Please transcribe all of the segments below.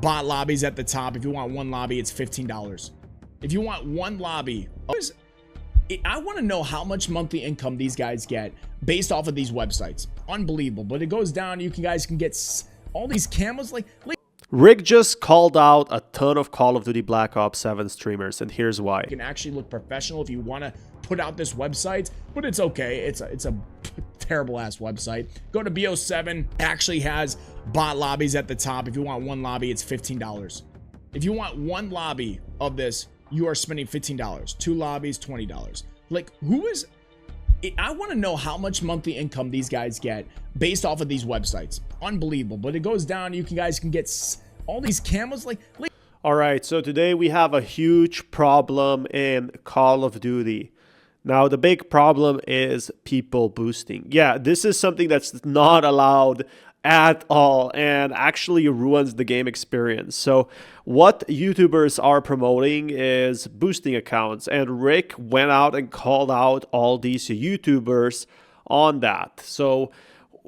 bot lobbies at the top. If you want one lobby, it's $15. If you want one lobby, I want to know how much monthly income these guys get based off of these websites. Unbelievable. But it goes down. You guys can get all these camos. Like Rick just called out a ton of Call of Duty Black Ops 7 streamers, and here's why. You can actually look professional if you want to put out this website, but it's okay. It's a terrible ass website. Go to BO7. Actually has bot lobbies at the top. If you want one lobby, it's $15. If you want one lobby of this, you are spending $15. Two lobbies, $20. Like, I want to know how much monthly income these guys get based off of these websites. Unbelievable. But it goes down. You guys can get all these camos. Like all right, so today we have a huge problem in Call of Duty. Now, the big problem is people boosting. Yeah, this is something that's not allowed at all and actually ruins the game experience. So what YouTubers are promoting is boosting accounts, and Rick went out and called out all these YouTubers on that. So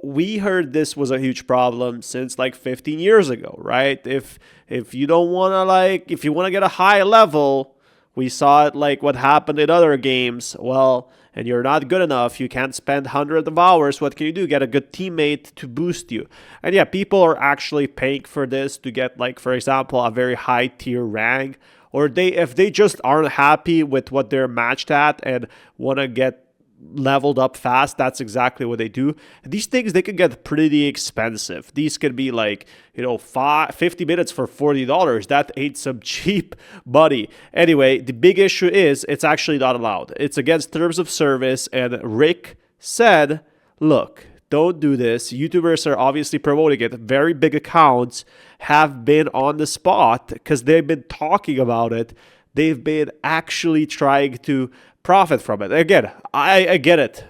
we heard this was a huge problem since like 15 years ago, right? If you don't want to if you want to get a high level, we saw it like what happened in other games. Well, and you're not good enough, you can't spend hundreds of hours, what can you do? Get a good teammate to boost you. And yeah, people are actually paying for this to get, like, for example, a very high tier rank, or if they just aren't happy with what they're matched at and want to get leveled up fast, that's exactly what they do. These things, they can get pretty expensive. These could be like, 50 minutes for $40. That ain't some cheap buddy. Anyway, the big issue is it's actually not allowed. It's against terms of service, and Rick said, look, don't do this. YouTubers are obviously promoting it. Very big accounts have been on the spot because they've been talking about it. They've been actually trying to profit from it. Again, I get it.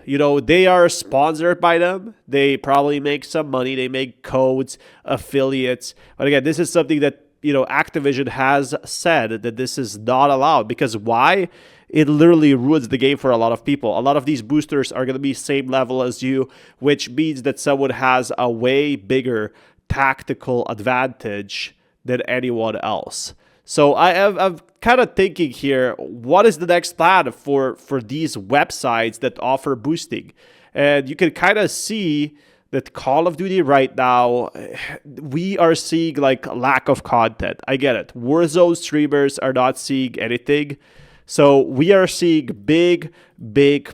They are sponsored by them. They probably make some money. They make codes, affiliates. But again, this is something that, Activision has said that this is not allowed. Because why? It literally ruins the game for a lot of people. A lot of these boosters are going to be same level as you, which means that someone has a way bigger tactical advantage than anyone else. So I'm kind of thinking here, what is the next plan for these websites that offer boosting? And you can kind of see that Call of Duty right now, we are seeing like lack of content. I get it. Warzone streamers are not seeing anything. So we are seeing big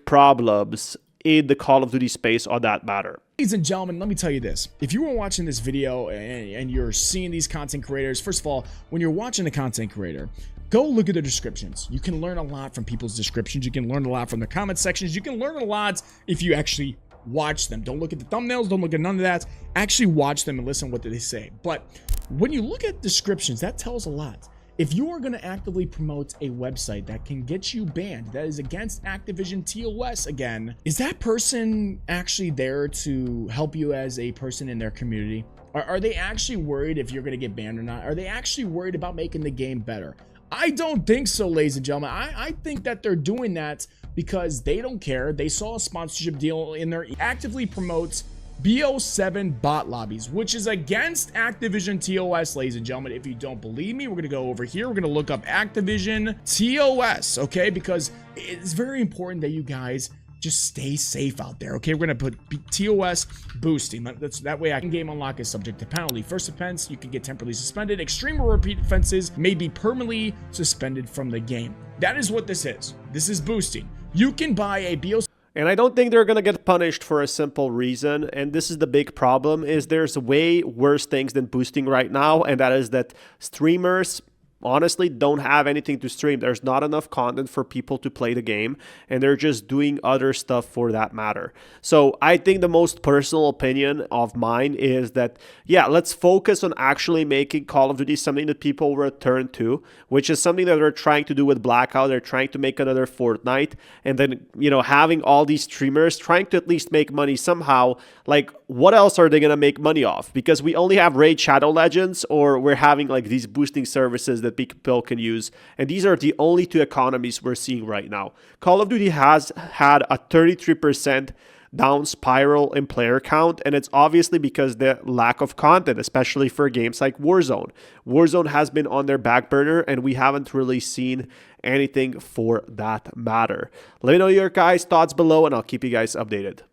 problems in the Call of Duty space on that matter. Ladies and gentlemen, let me tell you this. If you were watching this video and you're seeing these content creators, first of all, when you're watching a content creator, go look at their descriptions. You can learn a lot from people's descriptions. You can learn a lot from the comment sections. You can learn a lot if you actually watch them. Don't look at the thumbnails. Don't look at none of that. Actually watch them and listen to what they say. But when you look at descriptions, that tells a lot. If you are going to actively promote a website that can get you banned, that is against Activision TOS again, is that person actually there to help you as a person in their community? Are they actually worried if you're going to get banned or not? Are they actually worried about making the game better? I don't think so, ladies and gentlemen. I think that they're doing that because they don't care. They saw a sponsorship deal in there. Actively promotes BO7 bot lobbies, which is against Activision TOS, ladies and gentlemen. If you don't believe me, we're going to go over here. We're going to look up Activision TOS, okay? Because it's very important that you guys just stay safe out there, okay? We're going to put TOS boosting. That way, game unlock is subject to penalty. First offense, you can get temporarily suspended. Extreme or repeat offenses may be permanently suspended from the game. That is what this is. This is boosting. You can buy a BO7. And I don't think they're going to get punished for a simple reason. And this is the big problem, is there's way worse things than boosting right now. And that is that streamers honestly don't have anything to stream. There's not enough content for people to play the game, and they're just doing other stuff for that matter. So I think the most personal opinion of mine is that, yeah, let's focus on actually making Call of Duty something that people return to, which is something that they're trying to do with Blackout. They're trying to make another Fortnite, and then, having all these streamers trying to at least make money somehow. Like, what else are they going to make money off? Because we only have Raid Shadow Legends, or we're having like these boosting services that people can use, and these are the only two economies we're seeing right now. Call of Duty has had a 33% down spiral in player count, and it's obviously because the lack of content, especially for games like Warzone. Warzone has been on their back burner, and we haven't really seen anything for that matter. Let me know your guys' thoughts below, and I'll keep you guys updated.